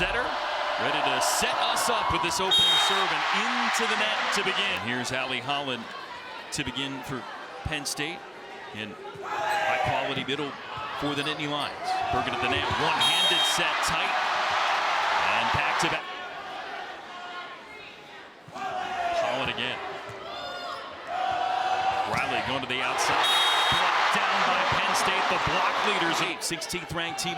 setter, ready to set us up with this opening serve and into the net to begin. Here's Allie Holland to begin for Penn State in high-quality middle for the Nittany Lions. Bergen at the net, one-handed set tight, and back-to-back. Holland again. Riley going to the outside. Blocked down by Penn State. The block leaders, 16th ranked team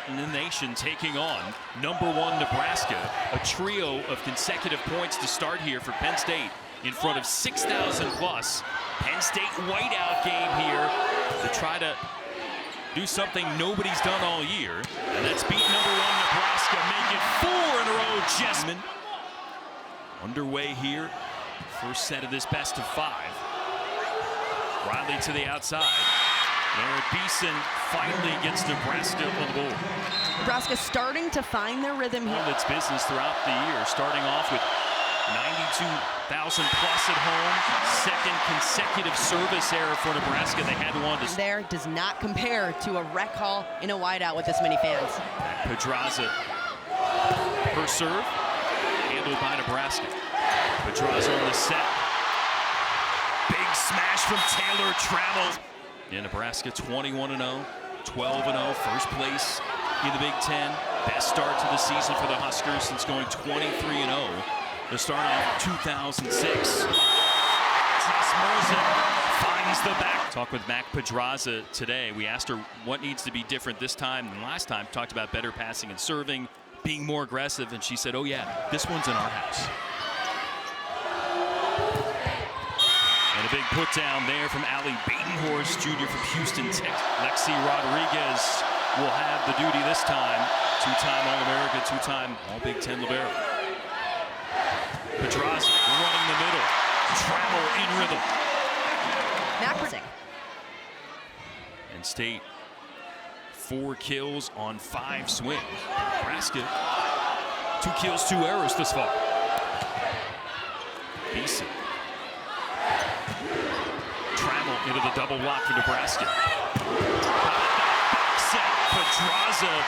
in the nation, taking on #1 Nebraska. A trio of consecutive points to start here for Penn State in front of 6,000 plus. Penn State whiteout game here to try to do something nobody's done all year, and that's beat #1 Nebraska, make it 4 in a row. Jessamine underway here. First set of this best of 5. Riley to the outside. There, Beeson finally gets Nebraska on the board. Nebraska starting to find their rhythm here. Its business throughout the year, starting off with 92,000 plus at home. Second consecutive service error for Nebraska. They had one to there does not compare to a rec hall in a whiteout with this many fans. Pedraza, her serve, handled by Nebraska. Pedraza on the set. Big smash from Taylor Trammell. In Nebraska, 21-0, 12-0, first place in the Big Ten. Best start to the season for the Huskers since going 23-0 to start off 2006. Tess Merzen finds the back. Talked with Mac Pedraza today. We asked her what needs to be different this time than last time. Talked about better passing and serving, being more aggressive, and she said, oh yeah, this one's in our house. And a big put down there from Allie Batenhorst, junior from Houston, Texas. Lexi Rodriguez will have the duty this time. Two-time All-America, two-time All-Big Ten libero. Pedraza running the middle. Trammell in rhythm. Macron. And State 4 kills on 5 swings. Nebraska 2 kills, 2 errors this far. Beeson. Trammell into the double block for Nebraska. Back set, Pedraza.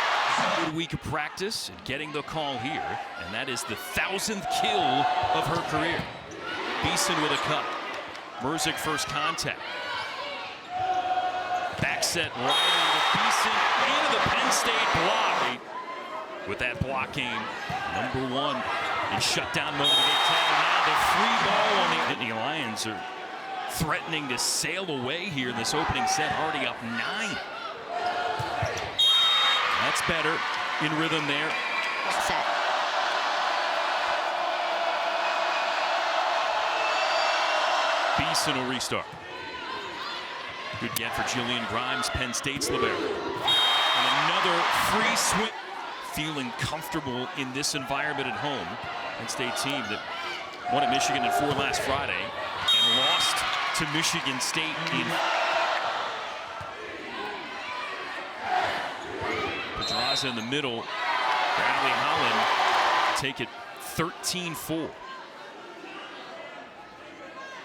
Good week of practice and getting the call here, and that is the 1,000th kill of her career. Beeson with a cut. Merzik first contact. Back set, Riley with Beeson into the Penn State block. With that block game, #1 in shutdown mode of the Big Ten. And now the free ball on the Nittany Lions are threatening to sail away here in this opening set, already up 9. That's better in rhythm there. Set. Beeson will restart. Good get for Jillian Grimes, Penn State's libero. And another free swing. Feeling comfortable in this environment at home. Penn State team that won at Michigan in 4 last Friday and lost to Michigan State in. Pedraza in the middle for Allie Holland. Take it 13-4.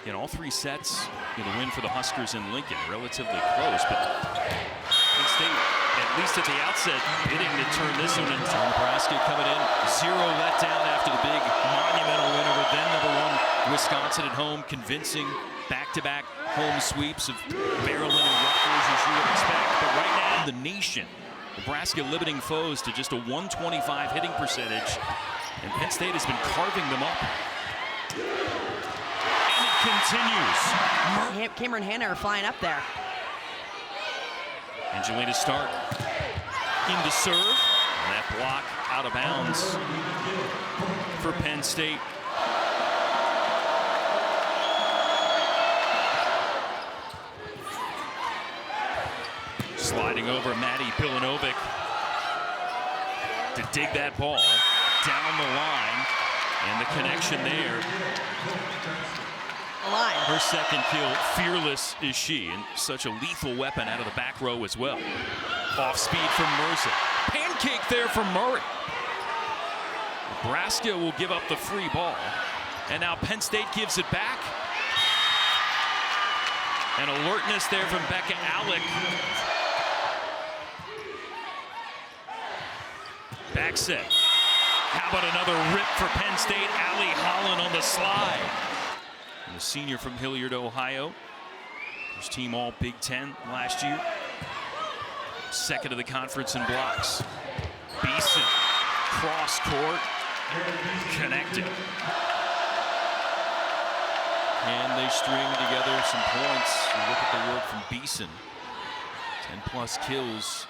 In all 3 sets in the win for the Huskers in Lincoln, relatively close, but Penn State, at least at the outset, bidding to turn this one into. Nebraska coming in, 0 letdown after the big monumental win over then #1 Wisconsin at home, convincing back-to-back home sweeps of Maryland and Rutgers, as you would expect. But right now, the nation, Nebraska limiting foes to just a 125 hitting percentage, and Penn State has been carving them up. And it continues. Cameron Hanna are flying up there. Angelina Stark into serve. And that block out of bounds for Penn State. Sliding over Maddie Pilanovic to dig that ball down the line. And the connection there. Her second kill, fearless is she, and such a lethal weapon out of the back row as well. Off speed from Mercer. Pancake there from Murray. Nebraska will give up the free ball, and now Penn State gives it back. And alertness there from Becca Alec. Back set. How about another rip for Penn State? Allie Holland on the slide. And the senior from Hilliard, Ohio. His team all Big Ten last year. Second of the conference in blocks. Beeson, cross court, connected. And they string together some points. You look at the work from Beeson. 10+ kills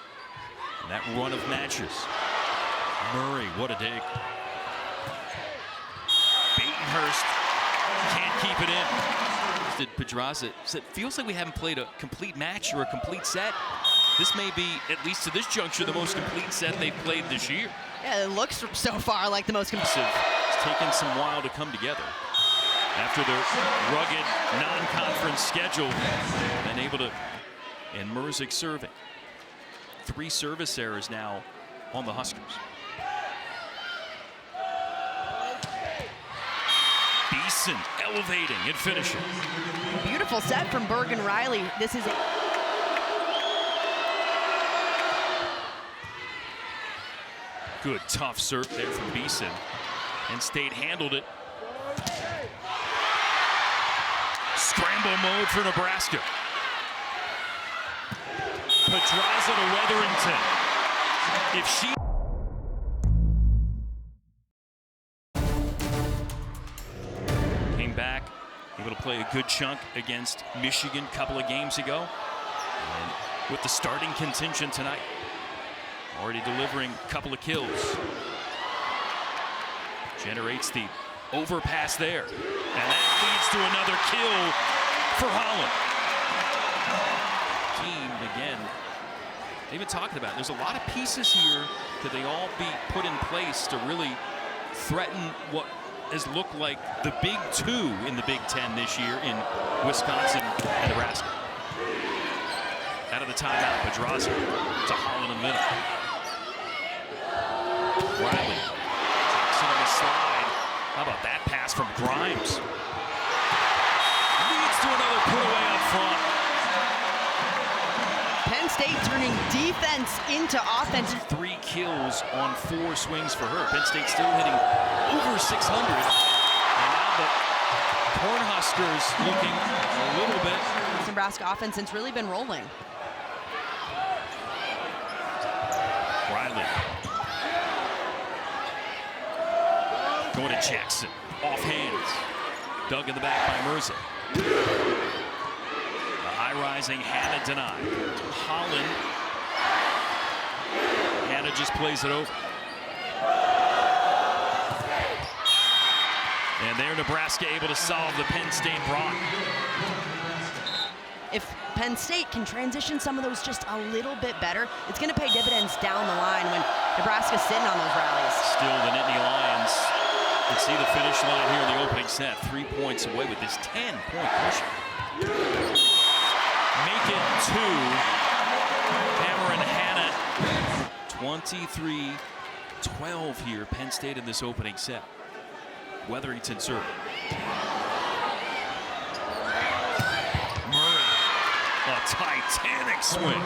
in that run of matches. Murray, what a dig. Batenhurst can't keep it in. Did Pedraza said, feels like we haven't played a complete match or a complete set. This may be, at least to this juncture, the most complete set they've played this year. Yeah, it looks so far like the most complete. It's taken some while to come together. After the rugged non-conference schedule, been able to, and Merzik serving. 3 service errors now on the Huskers. Beeson elevating and finishing. Beautiful set from Bergen Riley. This is good tough serve there from Beeson. Penn State handled it. Scramble mode for Nebraska. Pedraza to Wetherington. If she came back, able to play a good chunk against Michigan a couple of games ago. And with the starting contingent tonight, already delivering a couple of kills. Generates the overpass there. And that leads to another kill for Holland. Team, again, they've been talking about it. There's a lot of pieces here. Could they all be put in place to really threaten what has looked like the big 2 in the Big Ten this year in Wisconsin and Nebraska? Out of the timeout, Pedraza to Holland in the middle. Riley, Jackson on the slide. How about that pass from Grimes? Leads to another put-away up front. Penn State turning defense into offense. 3 kills on 4 swings for her. Penn State still hitting over 600. And now the Cornhuskers looking a little bit. This Nebraska offense has really been rolling. Riley. Going to Jackson. Off hands. Dug in the back by Merzik. The high-rising Hannah denied. Holland. Hannah just plays it over. And there, Nebraska able to solve the Penn State brawl. If Penn State can transition some of those just a little bit better, it's going to pay dividends down the line when Nebraska's sitting on those rallies. Still, the Nittany Lions can see the finish line here in the opening set. 3 points away with this 10-point push. Make it 2. Cameron Hannah, 23-12 here. Penn State in this opening set. Wetherington serving. Murray, a titanic swing.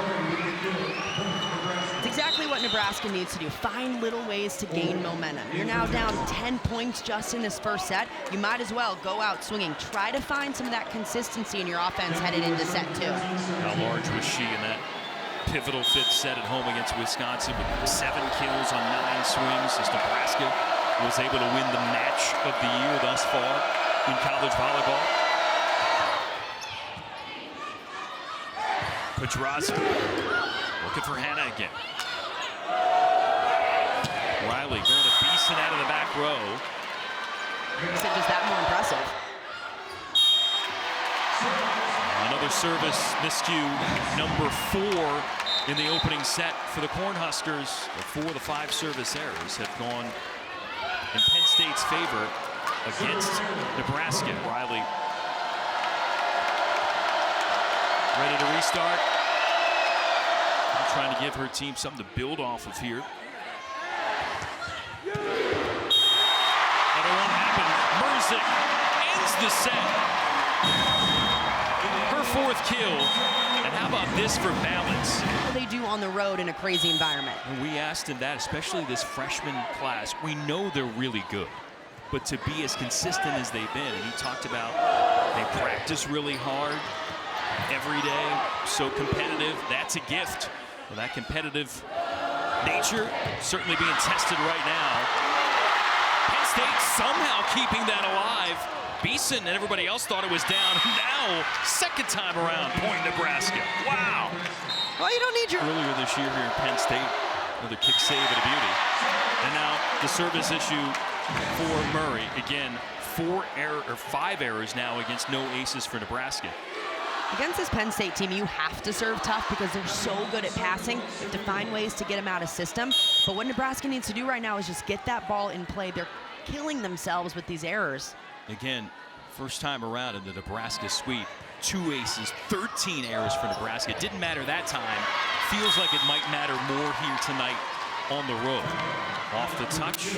It's exactly what Nebraska needs to do. Find little ways to gain momentum. You're now down 10 points just in this first set. You might as well go out swinging. Try to find some of that consistency in your offense headed into set 2. How large was she in that pivotal 5th set at home against Wisconsin with 7 kills on 9 swings as Nebraska was able to win the match of the year thus far in college volleyball. Pedraza looking for Hannah again. Riley going to Beeson out of the back row. Is it just that more impressive? Another service miscue, number 4 in the opening set for the Cornhuskers. The 4 of the 5 service errors have gone in Penn State's favor against Nebraska. Riley ready to restart. Trying to give her team something to build off of here. Another one happened. Merzik ends the set. Her 4th kill. And how about this for balance? What they do on the road in a crazy environment. And we asked him that, especially this freshman class. We know they're really good, but to be as consistent as they've been, and he talked about they practice really hard every day, so competitive. That's a gift. Well, that competitive nature certainly being tested right now. Penn State somehow keeping that alive. Beeson and everybody else thought it was down. Now, second time around, point Nebraska. Wow. Well, you don't need your... Earlier this year here in Penn State, another kick save at a beauty. And now the service issue for Murray. Again, 5 errors now against no aces for Nebraska. Against this Penn State team, you have to serve tough because they're so good at passing. You have to find ways to get them out of system. But what Nebraska needs to do right now is just get that ball in play. They're killing themselves with these errors. Again, first time around in the Nebraska sweep, 2 aces, 13 errors for Nebraska. It didn't matter that time. Feels like it might matter more here tonight on the road. Off the touch.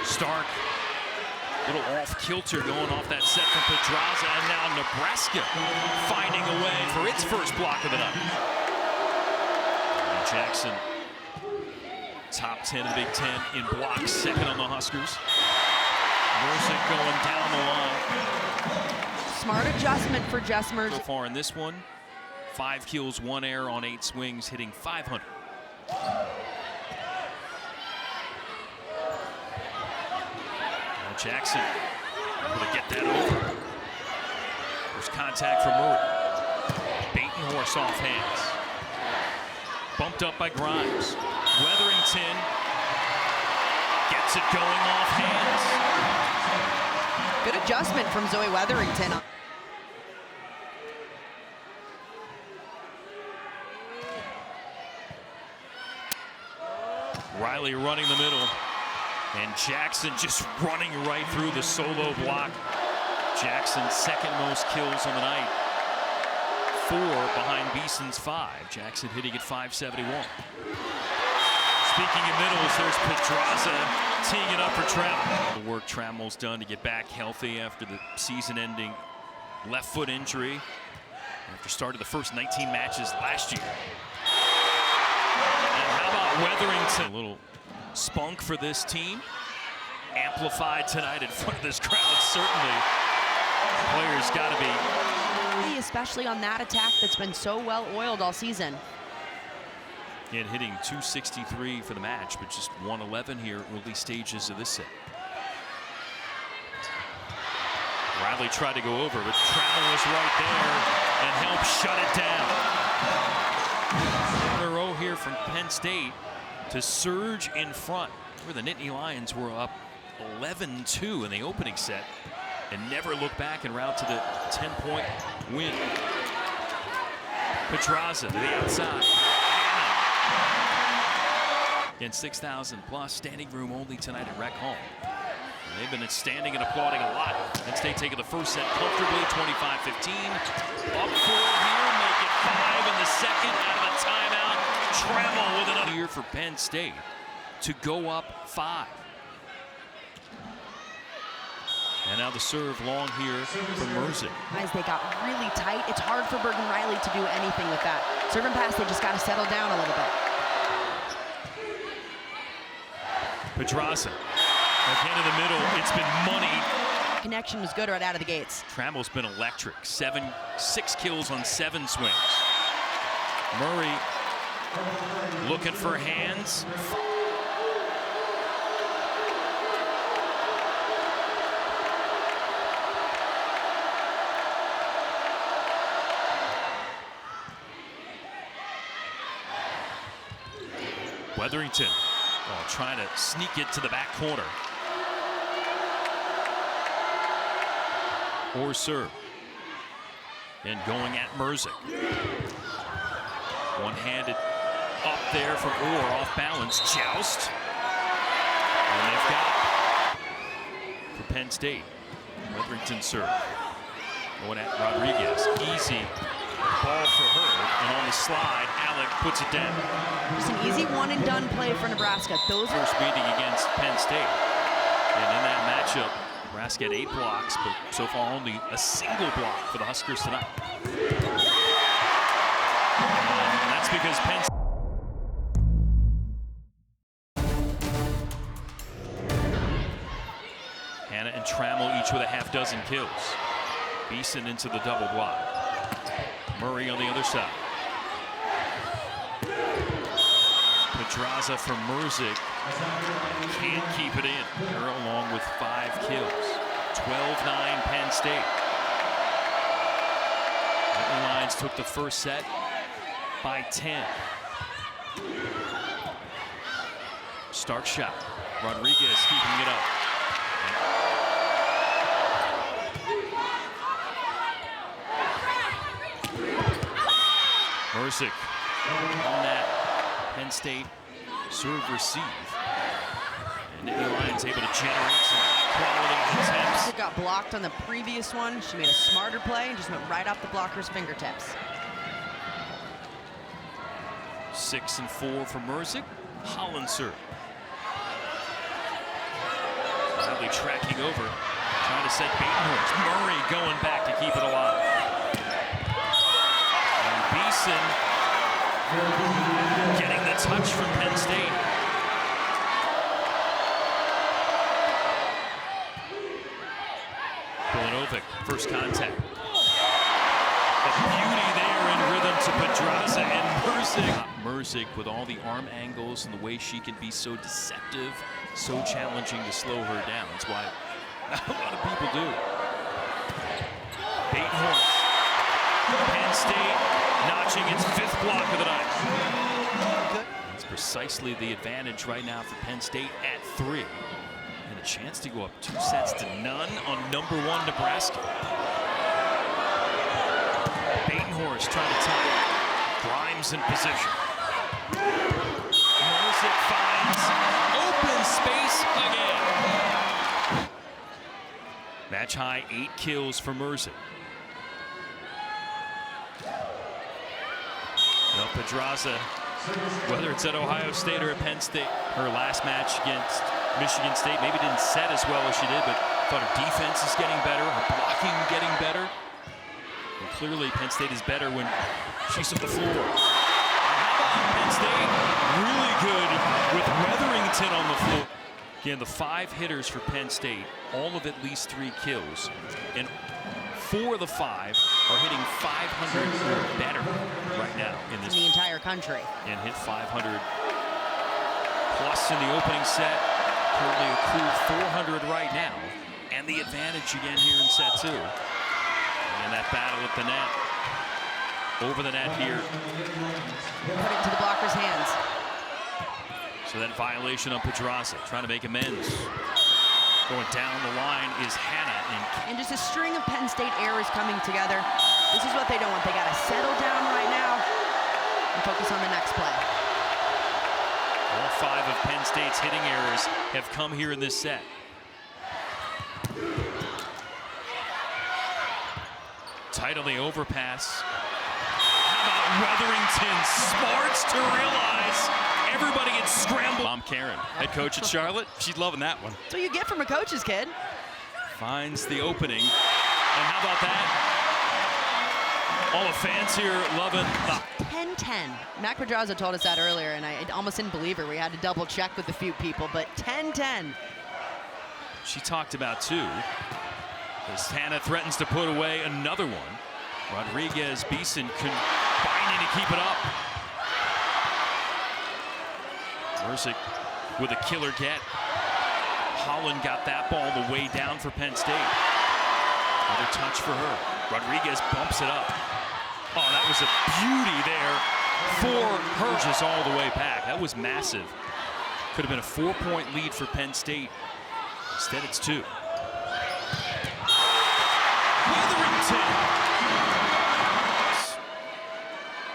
Stark, little off-kilter going off that set from Pedraza, and now Nebraska finding a way for its first block of the night. And Jackson, top 10 of the Big Ten in blocks, second on the Huskers. Mercick going down the line. Smart adjustment for Jess Mercick. So far in this one, 5 kills, 1 error on 8 swings, hitting .500. Jackson able to get that over. There's contact from Murray. Baiting horse off hands. Bumped up by Grimes. Weatherington gets it going off hands. Good adjustment from Zoe Weatherington. Riley running the middle. And Jackson just running right through the solo block. Jackson's second most kills on the night. 4 behind Beeson's 5. Jackson hitting at .571. Speaking of middles, there's Pedraza teeing it up for Trammell. The work Trammell's done to get back healthy after the season-ending left foot injury after starting the first 19 matches last year. And how about Weatherington? A little spunk for this team, amplified tonight in front of this crowd. Certainly, players got to be, especially on that attack that's been so well oiled all season. Again, hitting .263 for the match, but just .111 here early stages of this set. Riley tried to go over, but Trammell was right there and helped shut it down. In a row here from Penn State to surge in front, where the Nittany Lions were up 11-2 in the opening set and never look back and route to the 10-point win. Pedraza to the outside. Again, 6,000 plus, standing room only tonight at Rec Hall. And they've been standing and applauding a lot. Penn State taking the first set comfortably, 25-15. Up 4 here, make it 5 in the second out of the timeout. Trammell with another year for Penn State to go up 5. And now the serve long here from Mercick. As they got really tight, it's hard for Bergen Riley to do anything with that. Serve and pass, they just got to settle down a little bit. Pedraza again in the middle. It's been money. Connection was good right out of the gates. Trammell's been electric. 6 kills on 7 swings. Murray looking for hands. Weatherington trying to sneak it to the back corner. Or serve. And going at Mercick. One-handed up there from Orr, off balance. Joust. And they've got it for Penn State. Weatherington serve. Going at Rodriguez. Easy ball for her. And on the slide, out. Alec puts it down. Just an easy one-and-done play for Nebraska. Those First meeting against Penn State. And in that matchup, Nebraska had 8 blocks, but so far only a single block for the Huskers tonight. And that's because Penn State. Hannah and Trammell each with a half dozen kills. Beeson into the double block. Murray on the other side. Pedraza for Merzick. Can't keep it in. Her along with 5 kills. 12-9 Penn State. The Lions took the first set by 10. Stark shot. Rodriguez keeping it up. Merzick on that Penn State serve receive. And the Lions able to generate some high-quality attempts. Merzick got blocked on the previous one. She made a smarter play and just went right off the blocker's fingertips. 6 and 4 for Merzick. Hollandser. Bradley tracking over, trying to set Batenhurst. Murray going back to keep it alive. Beeson getting the touch from Penn State. Milanovic, first contact. A beauty there in rhythm to Pedraza and Merzick. Merzick with all the arm angles and the way she can be so deceptive, so challenging to slow her down. That's why not a lot of people do. Batenhurst. Penn State notching its 5th block of the night. It's precisely the advantage right now for Penn State at 3. And a chance to go up 2 sets to none on #1 Nebraska. Batenhurst trying to tie. Grimes in position. Merzick finds open space again. Match high 8 kills for Merzick. Now Pedraza, whether it's at Ohio State or at Penn State, her last match against Michigan State maybe didn't set as well as she did, but thought her defense is getting better, her blocking getting better. And clearly Penn State is better when she's on the floor. Penn State really good with Weatherington on the floor. Again, the 5 hitters for Penn State, all of at least 3 kills. And 4 of the 5 are hitting 500 or better right now in this. In the entire country. And hit 500 plus in the opening set. Currently accrued 400 right now. And the advantage again here in set 2. And that battle at the net. Over the net here. Put it into the blocker's hands. So that violation on Pedraza, trying to make amends. Going down the line is Hannah. And just a string of Penn State errors coming together. This is what they don't want. They got to settle down right now and focus on the next play. All 5 of Penn State's hitting errors have come here in this set. Tight on the overpass. How about Weatherington? Smarts to realize everybody gets scrambled. Mom Karen, head coach at Charlotte. She's loving that one. That's what you get from a coach's kid. Finds the opening. And how about that? All the fans here loving the 10-10. Mac Pedraza told us that earlier, and I almost didn't believe her. We had to double check with a few people, but 10-10. She talked about 2. As Hannah threatens to put away another one. Rodriguez, Beeson combining to keep it up. Merzick with a killer get. Holland got that ball the way down for Penn State. Another touch for her. Rodriguez bumps it up. Oh, that was a beauty there for her. Just all the way back. That was massive. Could have been a 4-point lead for Penn State. Instead, it's 2. Weatherington.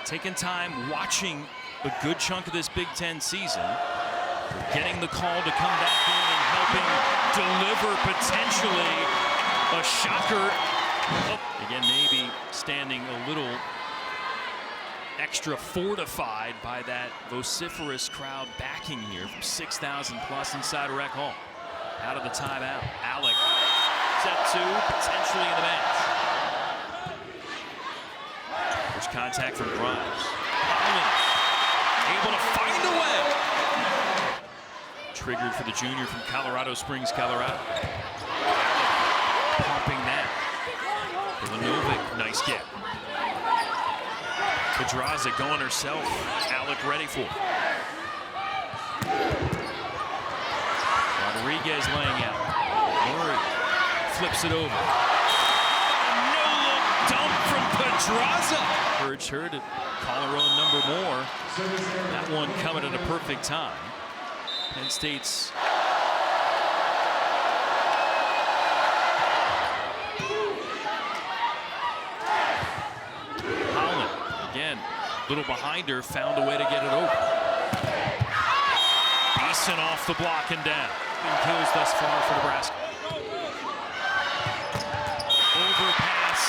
Taking time, watching a good chunk of this Big Ten season. Getting the call to come back in and helping deliver potentially a shocker. Oh, again, maybe standing a little extra fortified by that vociferous crowd backing here from 6,000 plus inside Rec Hall. Out of the timeout, Alec, set two, potentially in the bench. First contact from Grimes. Holland, able to find a way. Triggered for the junior from Colorado Springs, Colorado. Pumping that. Milanovic, nice get. Pedraza going herself. Alec ready for it. Rodriguez laying out. Murray flips it over. No-look dump from Pedraza. Urged her to call her own number more. That one coming at a perfect time. Penn State's Holland, again, a little behind her, found a way to get it over. Beeson off the block and down. Kills thus far for Nebraska. Overpass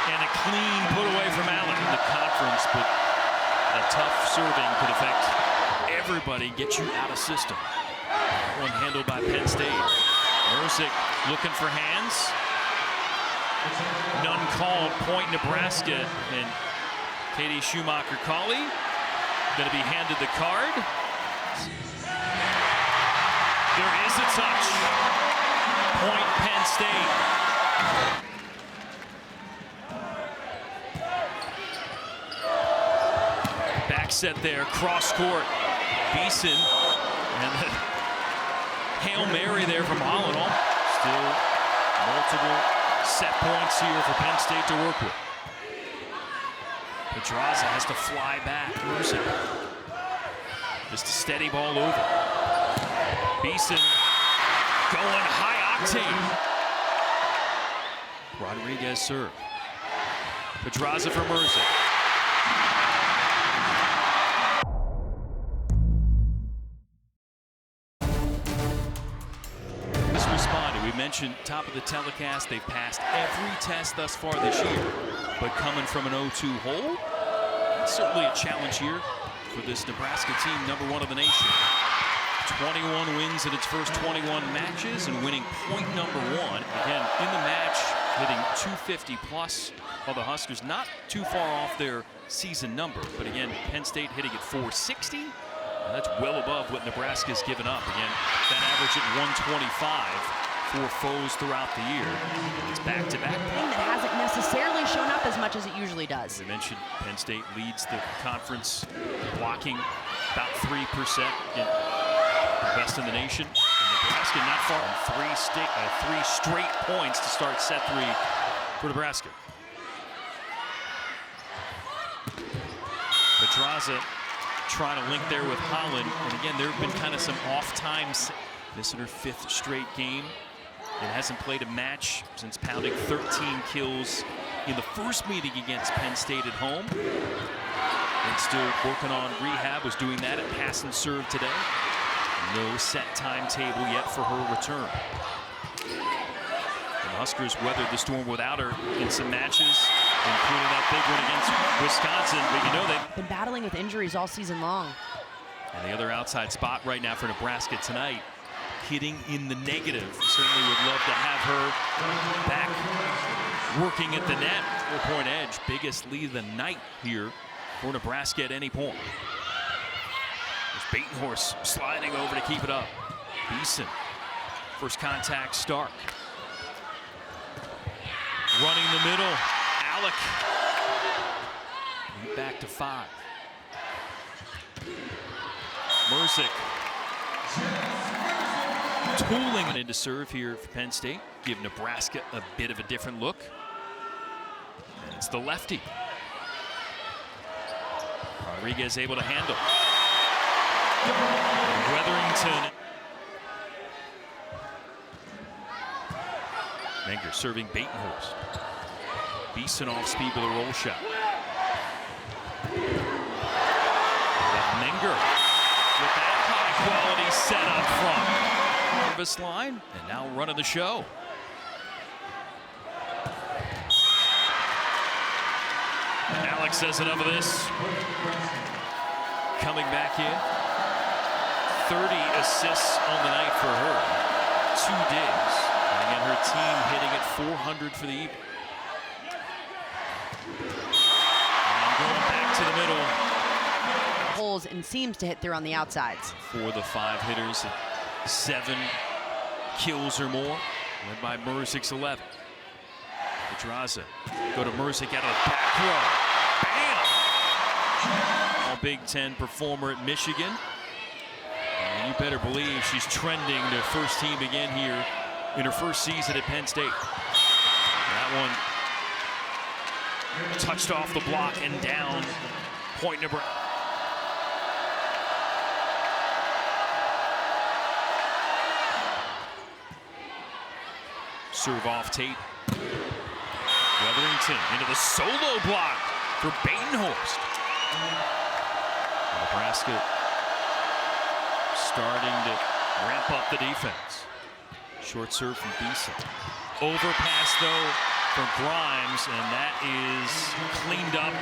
and a clean put away from Allen in the conference, but a tough serving could affect everybody, get you out of system. One handled by Penn State. Merzick looking for hands. None called, point Nebraska, and Katie Schumacher-Cawley going to be handed the card. There is a touch. Point Penn State. Back set there, cross court. Beeson, and the Hail Mary there from Holland. Still multiple set points here for Penn State to work with. Pedraza has to fly back. Just a steady ball over. Beeson going high octane. Rodriguez serve. Pedraza for Merzick. We mentioned top of the telecast, they've passed every test thus far this year, but coming from an 0-2 hole, it's certainly a challenge here for this Nebraska team, #1 of the nation. 21 wins in its first 21 matches and winning point #1. Again, in the match, hitting 250 plus, while the Huskers not too far off their season number. But again, Penn State hitting at 460. That's well above what Nebraska's given up. Again, that average at 125. For foes throughout the year. It's back-to-back. Thing that hasn't necessarily shown up as much as it usually does. We mentioned Penn State leads the conference blocking about 3%, the best in the nation. And Nebraska not far from three straight points to start set 3 for Nebraska. Pedraza trying to link there with Holland, and again there have been kind of some off times. This is her 5th straight game. It hasn't played a match since pounding 13 kills in the first meeting against Penn State at home. And still working on rehab, was doing that at pass and serve today. No set timetable yet for her return. And the Huskers weathered the storm without her in some matches, including that big one against Wisconsin. But you know they've been battling with injuries all season long. And the other outside spot right now for Nebraska tonight, hitting in the negative. Certainly would love to have her back working at the net. 4-point edge, biggest lead of the night here for Nebraska at any point. There's Batenhorst sliding over to keep it up. Beeson, first contact, Stark. Running the middle, Alec. Lead back to 5. Merzick. Tooling into serve here for Penn State. Give Nebraska a bit of a different look. And it's the lefty. Rodriguez able to handle. Weatherington. Menger serving Batenhorst. Beeson off speed with a roll shot. Menger with that high quality set up front. Service line, and now running the show. Alex says enough of this. Coming back in. 30 assists on the night for her. 2 digs. And again, her team hitting at 400 for the evening. And going back to the middle. Holes and seems to hit through on the outsides. For the 5 hitters, 7 kills or more, led by Merzik's 11. Pedraza, go to Merzik out of the back row. Bam! All Big Ten performer at Michigan. And you better believe she's trending to first team again here in her first season at Penn State. That one touched off the block and down. Point Nebraska. Serve off Tate. Weatherington into the solo block for Batenhorst. Nebraska starting to ramp up the defense. Short serve from Beeson. Overpass though for Grimes, and that is cleaned up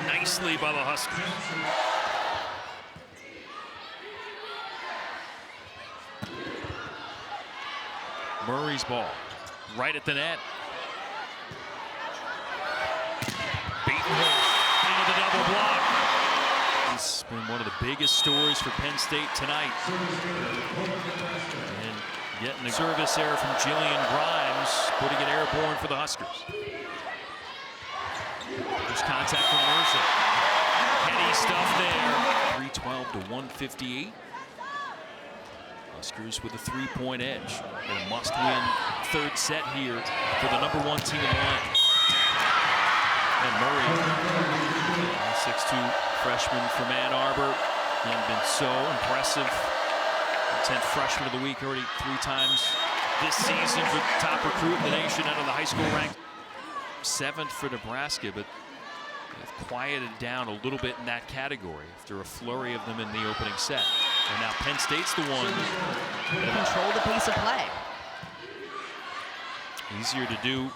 nicely by the Huskers. Murray's ball. Right at the net. Batenhorst into the double block. This has been one of the biggest stories for Penn State tonight. And getting a service error from Jillian Grimes, putting it airborne for the Huskers. There's contact from Mercer. Heady stuff there. 312 to 158. Huskers with a 3-point edge and a must-win 3rd set here for the #1 team in the land. And Murray, 6'2" freshman from Ann Arbor, and been so impressive. 10th freshman of the week already 3 times this season for top recruit in the nation out of the high school rank. 7th for Nebraska, but they've quieted down a little bit in that category after a flurry of them in the opening set. And now Penn State's the one that control the pace of play. Easier to do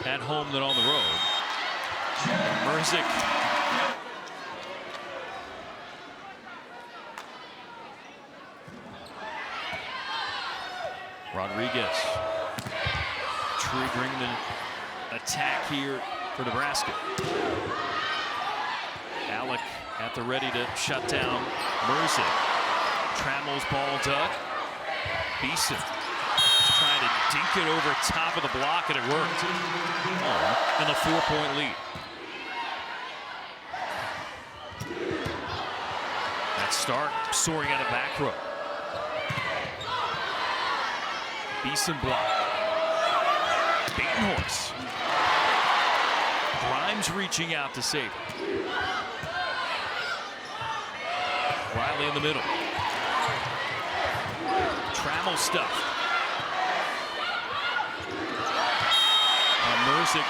at home than on the road. And Merzik. Rodriguez triggering the attack here for Nebraska. Alec at the ready to shut down Merzik. Trammell's ball dug. Beeson trying to dink it over top of the block, and it worked. And a 4-point lead. That Stark soaring out of back row. Beeson block. Batenhorst. Grimes reaching out to save it. Riley in the middle. Trammell stuff. Merzik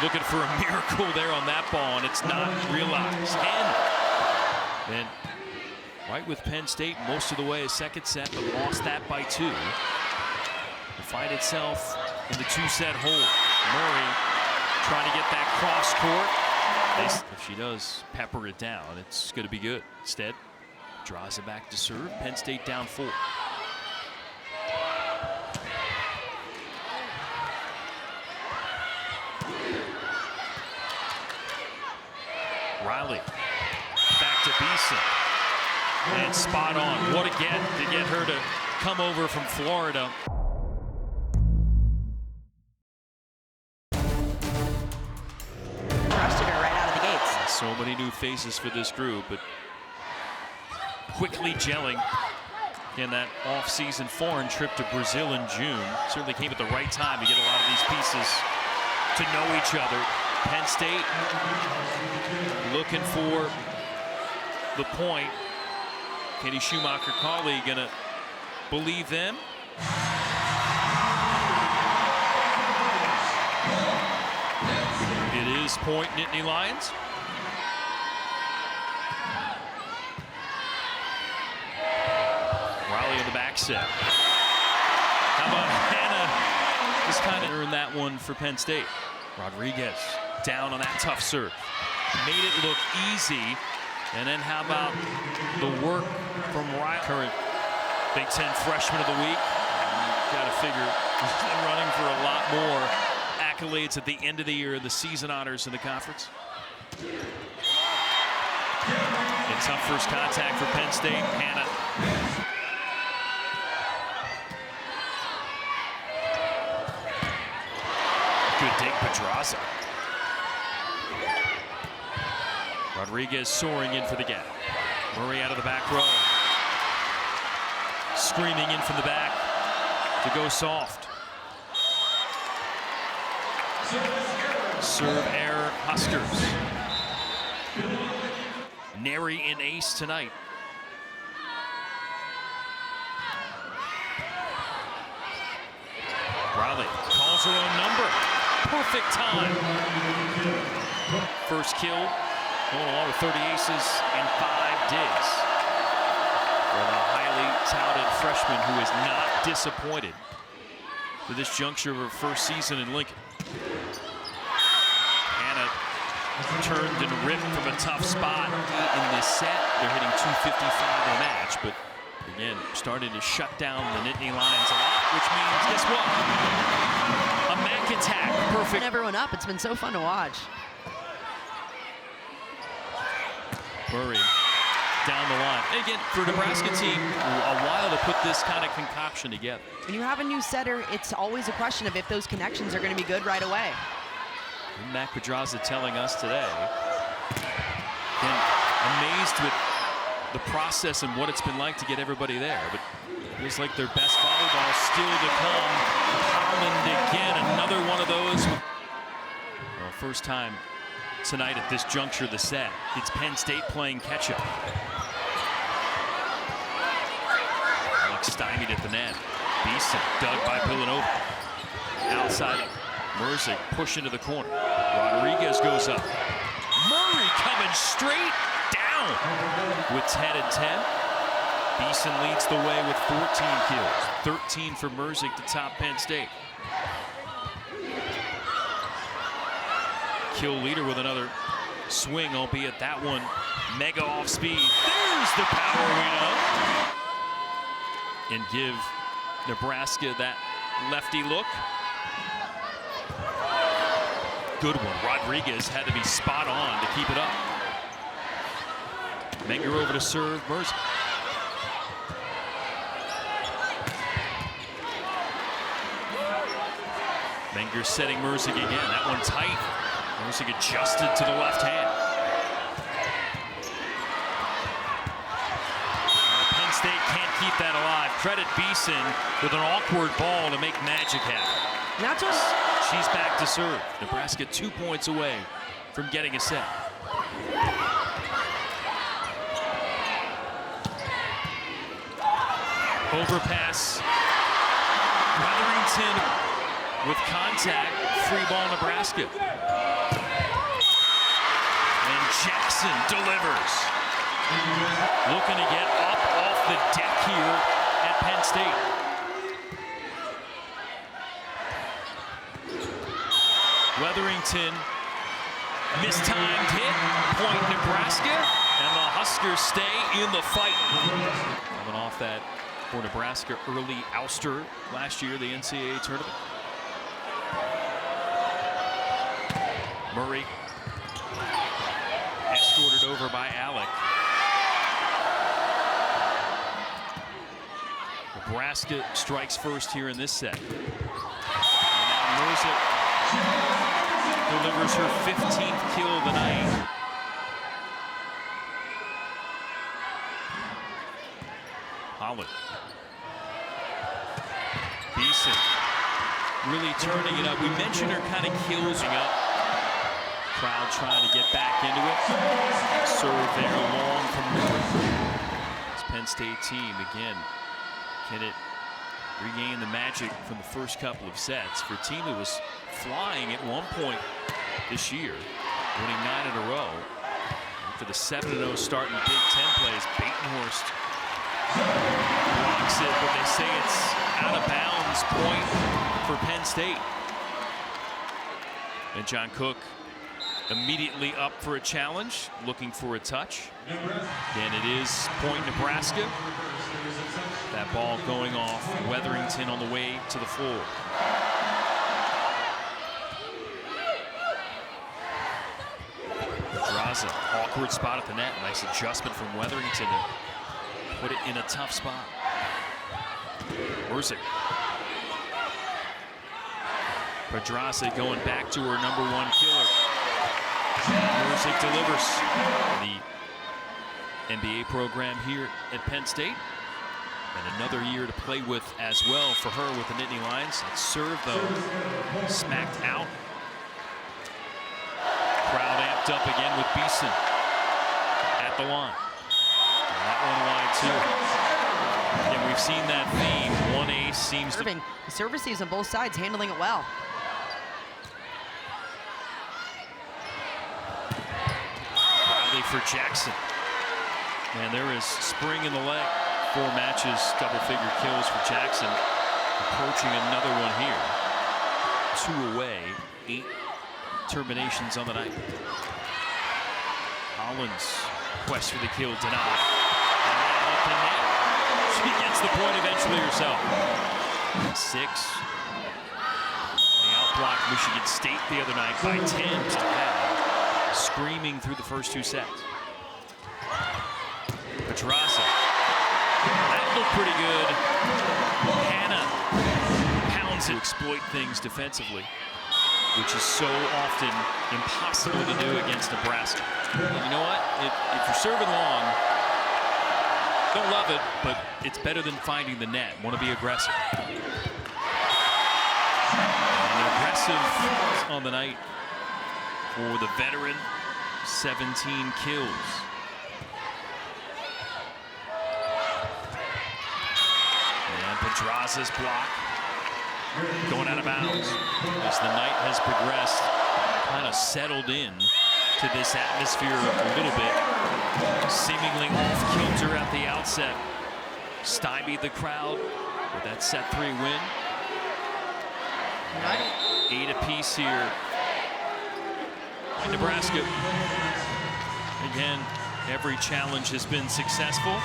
looking for a miracle there on that ball, and it's not realized. And right with Penn State most of the way a 2nd set, but lost that by 2. To find itself in the 2-set hole. Murray trying to get that cross court. If she does pepper it down, it's going to be good. Instead, draws it back to serve. Penn State down 4. Riley back to Beeson. And spot on. What a get to get her to come over from Florida. Trusted her right out of the gates. So many new faces for this group, but quickly gelling. Again, that off-season foreign trip to Brazil in June certainly came at the right time to get a lot of these pieces to know each other. Penn State looking for the point. Katie Schumacher-Cauley gonna believe them. It is point Nittany Lions. Riley in the back set. How about Hannah just kind of earned that one for Penn State. Rodriguez down on that tough serve. Made it look easy. And then how about the work from Riley? Current Big Ten Freshman of the Week. Got to figure he's running for a lot more accolades at the end of the year, the season honors in the conference. A tough first contact for Penn State. Hannah. Good dig, Pedraza. Rodriguez soaring in for the gap. Murray out of the back row. Screaming in from the back to go soft. Serve error, Huskers. Nary an ace tonight. Riley calls her own number. Perfect time. First kill, going along with 30 aces and 5 digs. For the highly touted freshman who is not disappointed for this juncture of her first season in Lincoln. Hannah turned and ripped from a tough spot in this set. They're hitting 255 a match, but again, starting to shut down the Nittany Lions a lot, which means, guess what? A Mac attack. Perfect. Everyone up. It's been so fun to watch. Murray down the line. And again, for a Nebraska team, a while to put this kind of concoction together. When you have a new setter, it's always a question of if those connections are going to be good right away. And Mac Pedraza telling us today, again, amazed with the process and what it's been like to get everybody there. But it feels like their best volleyball still to come. Holland again, another one of those. Well, first time tonight at this juncture of the set. It's Penn State playing catch-up. Alex stymied at the net. Beeson dug by Villanova. Outside of Merzick, push into the corner. Rodriguez goes up. Murray coming straight down with 10 and 10. Beeson leads the way with 14 kills. 13 for Merzick to top Penn State. Kill leader with another swing, albeit that one mega off speed. There's the power we know. And give Nebraska that lefty look. Good one. Rodriguez had to be spot on to keep it up. Menger over to serve. Merzick. Menger setting Merzick again. That one tight. Merzick adjusted to the left hand. Penn State can't keep that alive. Credit Beeson with an awkward ball to make magic happen. That's what. She's back to serve. Nebraska 2 points away from getting a set. Overpass. Weatherington with contact. Free ball Nebraska. And Jackson delivers. Looking to get up off the deck here at Penn State. Weatherington, mistimed hit, point Nebraska, and the Huskers stay in the fight. Coming off that for Nebraska early ouster last year, the NCAA tournament. Murray, escorted over by Alec. Nebraska strikes first here in this set. And now Merzick delivers her 15th kill of the night. Holland. Beeson really turning it up. We mentioned her kind of kills up. Crowd trying to get back into it. Serve there long from Murray. This Penn State team again. Can it regain the magic from the first couple of sets for a team that was flying at one point this year, winning 9 in a row? For the 7-0 start in Big Ten plays, Batenhorst blocks it, but they say it's out of bounds point for Penn State. And John Cook immediately up for a challenge, looking for a touch. And it is point Nebraska. That ball going off Wetherington on the way to the floor. Pedraza, awkward spot at the net. Nice adjustment from Wetherington to put it in a tough spot. Merzick. Pedraza going back to her #1 killer. Merzick delivers. The NBA program here at Penn State. And another year to play with as well for her with the Nittany Lions. That serve, though, smacked out. Crowd amped up again with Beeson at the line. And that one wide, too. Yeah, we've seen that theme. One ace seems to... The services on both sides handling it well. Riley for Jackson. And there is spring in the leg. 4 matches, double-figure kills for Jackson. Approaching another one here. 2 away, 8 terminations on the night. Collins, quest for the kill, denied. And up the net. She gets the point eventually herself. 6. The outblock Michigan State the other night by 10 to have. Screaming through the first 2 sets. Pedraza. That looked pretty good. Hannah pounds to exploit things defensively, which is so often impossible to do against Nebraska. You know what? If you're serving long, don't love it, but it's better than finding the net. Want to be aggressive. And aggressive on the night for the veteran. 17 kills. Pedraza's block going out of bounds as the night has progressed, kind of settled in to this atmosphere a little bit. Seemingly off kilter at the outset, stymied the crowd with that set 3 win. 8 apiece here in Nebraska. Again, every challenge has been successful.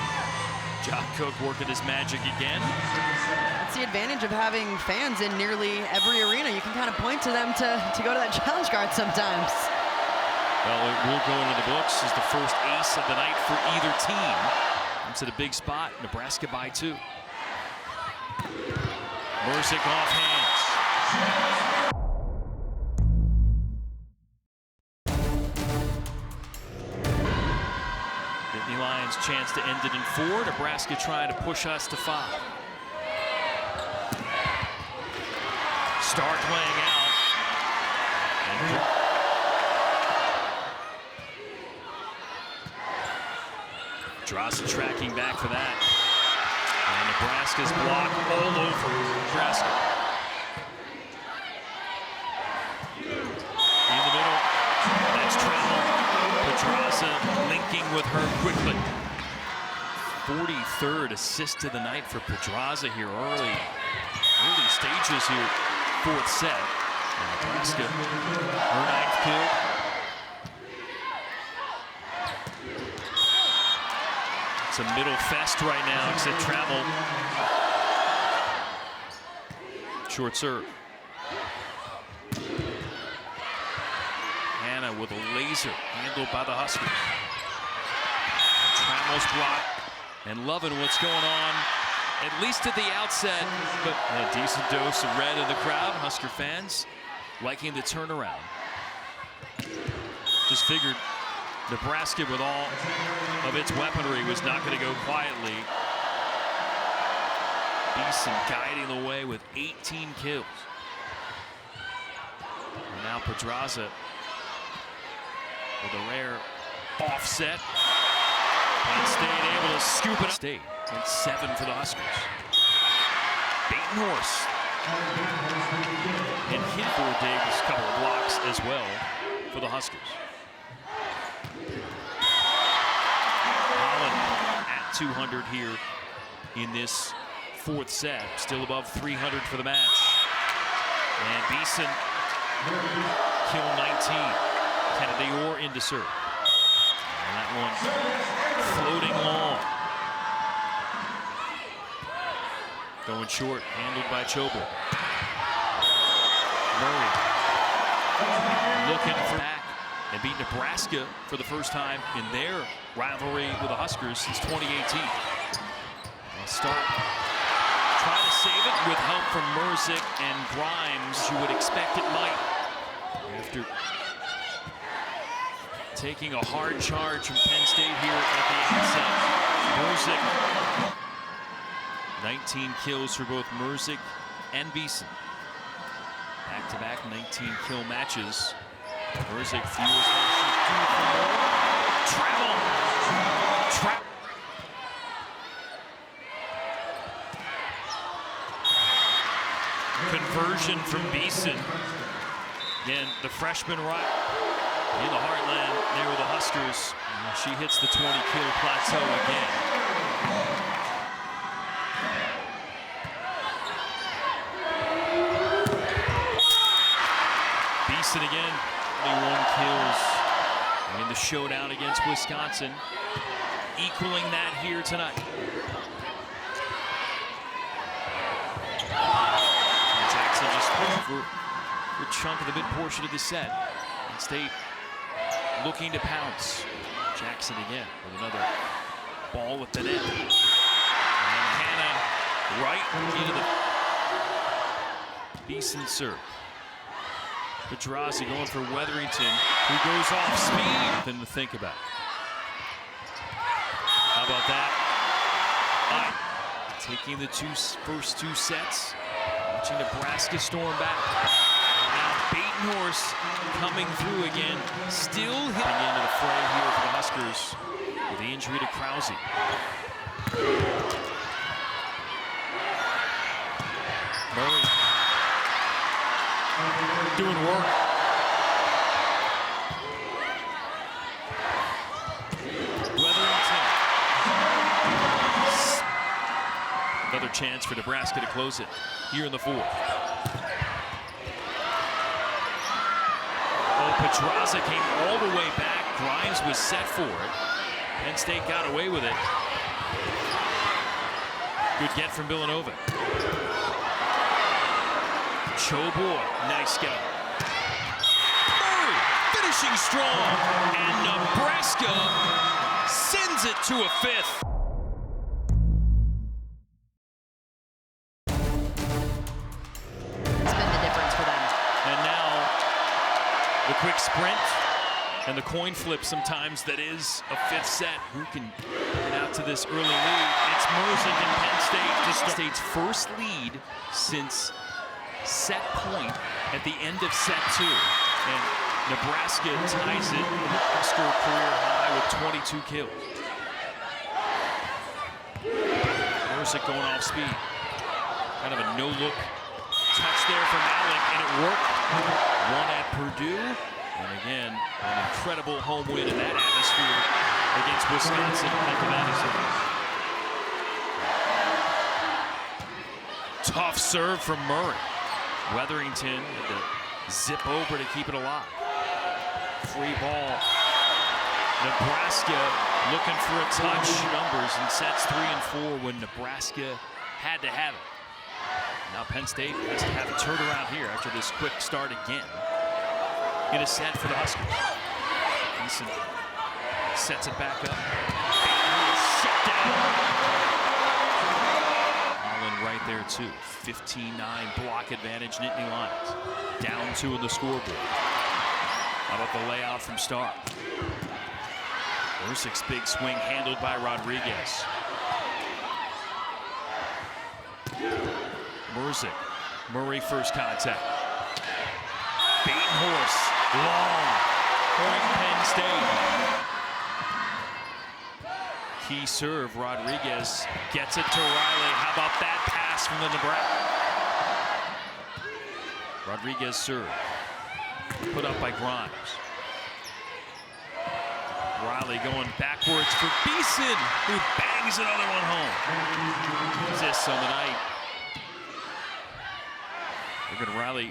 John Cook working his magic again. That's the advantage of having fans in nearly every arena. You can kind of point to them to go to that challenge guard sometimes. Well, it will go into the books as the first ace of the night for either team. It's at a big spot. Nebraska by 2. Merzick off hands. Lions chance to end it in 4. Nebraska trying to push us to 5. Stark laying out. Pedraza tracking back for that. And Nebraska's block all over Nebraska. In the middle, that's travel. Pedraza linking with her quickly. 43rd assist of the night for Pedraza here early stages here, 4th set. And Nebraska, her 9th kill. It's a middle fest right now, except travel. Short serve. Hannah with a laser handled by the Huskers. Trammell's block and loving what's going on, at least at the outset, but a decent dose of red in the crowd. Husker fans liking the turnaround. Just figured Nebraska, with all of its weaponry, was not going to go quietly. Beeson guiding the way with 18 kills. And now Pedraza with a rare offset. Penn State able to scoop it. State and 7 for the Huskers. Baiting horse. And hit for Davis, couple of blocks as well for the Huskers. Holland at 200 here in this 4th set. Still above 300 for the match. And Beeson Kill 19. Kennedy Orr into serve. And that one floating long. Going short, handled by Chobel. Murray looking for back and beat Nebraska for the first time in their rivalry with the Huskers since 2018. They'll start. Try to save it with help from Merzick and Grimes. You would expect it might. After taking a hard charge from Penn State here at the outset. Merzick. 19 kills for both Merzick and Beeson. Back-to-back 19 kill matches. Merzick fuels travel. Conversion from Beeson. Again, the freshman right in the heartland there with the Huskers. She hits the 20-kill plateau again. Beeson again, 21 kills in the showdown against Wisconsin, equaling that here tonight. And Jackson just for a chunk of the mid portion of the set. Penn State looking to pounce. Jackson again with another ball at the net. And Hannah right into the Beeson serve. Pedraza going for Wetherington, who goes off speed. Nothing to think about. How about that? Taking the first two sets. Watching Nebraska storm back. Now Baton Horse coming through again. Still hitting into the fray here for the Huskers with the injury to Krause. Murray. Doing work. Wetherington. Another chance for Nebraska to close it here in the fourth. Oh, Pedraza came all the way back. Grimes was set for it. Penn State got away with it. Good get from Villanova. Chobel, nice go. Murray finishing strong, and Nebraska sends it to a fifth. It's been the difference for them. And now the quick sprint and the coin flip sometimes that is a fifth set. Who can get out to this early lead? It's Merzick and Penn State to start. State's first lead since set point at the end of set two, and Nebraska ties it, Husker career high with 22 kills. Merzick going off speed, kind of a no-look touch there from Alec, and it worked. One at Purdue, and again an incredible home win in that atmosphere against Wisconsin. Tough serve from Murray. Wetherington had to zip over to keep it alive. Free ball. Nebraska looking for a touch. Numbers in sets 3 and 4 when Nebraska had to have it. Now Penn State has to have a turnaround here after this quick start again. In a set for the Huskers. Beeson sets it back up. Shut down. Right there too. 15-9 block advantage, Nittany Lions. Down 2 in the scoreboard. How about the layout from Starr? Merzick's big swing handled by Rodriguez. Merzick. Murray first contact. Baton Horse. Long. Point Penn State. Key serve, Rodriguez gets it to Riley. How about that pass from the Nebraska? Rodriguez serve, put up by Grimes. Riley going backwards for Beeson, who bangs another one home. Assists on the night. Look at Riley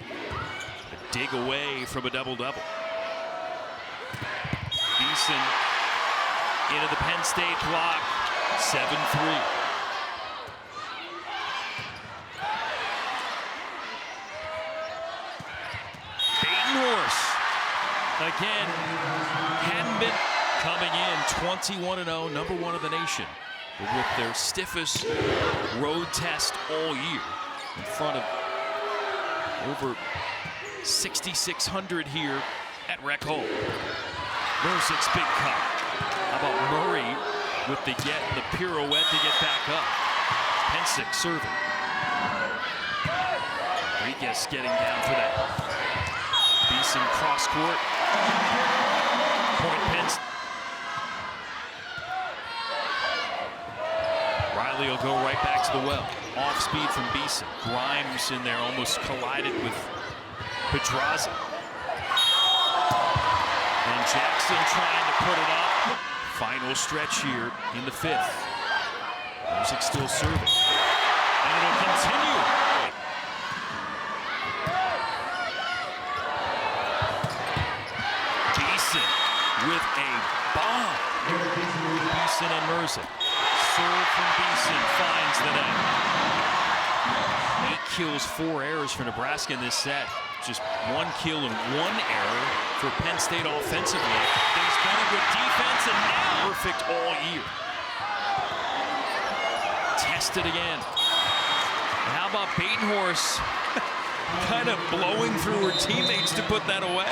A dig away from a double-double. Beeson into the Penn State block. 7-3. Again, hadn't been coming in 21-0, number 1 of the nation, but with their stiffest road test all year, in front of over 6,600 here at Rec Hall. Mercick's big cut. How about Murray with the pirouette to get back up? Pensick serving. Rodriguez getting down for that. Beeson cross court. Point Penn. Riley will go right back to the well. Off speed from Beeson. Grimes in there almost collided with Pedraza. And Jackson trying to put it up. Final stretch here in the 5th. Mercick still serving. And it'll continue. With a bomb. Beeson and Mercick. Serve from Beeson finds the net. 8 kills, 4 errors for Nebraska in this set. Just 1 kill and 1 error for Penn State offensively. They've done it with defense and now perfect all year. Tested again. And how about Batenhorst kind of blowing through her teammates to put that away?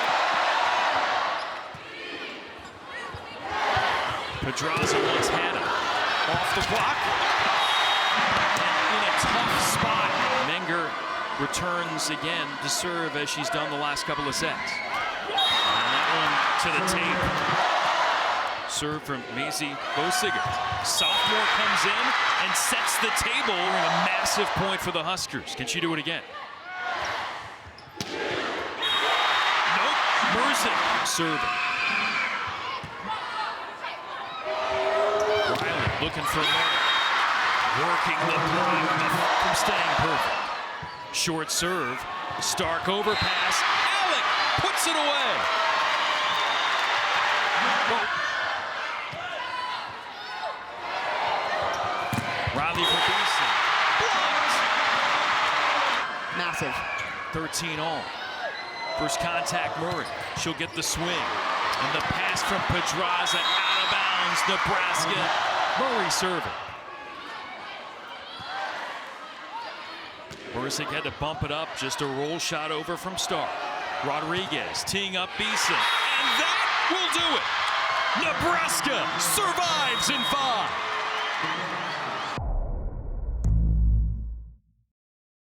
Pedraza once had it. Off the block. And in a tough spot. Menger returns again to serve as she's done the last couple of sets. And that one to the tape. Serve from Maisie Bosiger. Sophomore comes in and sets the table. And a massive point for the Huskers. Can she do it again? Nope. Mercick serving. Looking for more. Working the block from staying perfect. Short serve. Stark overpass. Alec puts it away. Whoa. Riley for Beeson. Blocked. Massive. 13 all. First contact, Murray. She'll get the swing. And the pass from Pedraza out of bounds. Nebraska. Murray serving. Mercick had to bump it up. Just a roll shot over from Stark. Rodriguez teeing up Beeson. And that will do it. Nebraska survives in 5.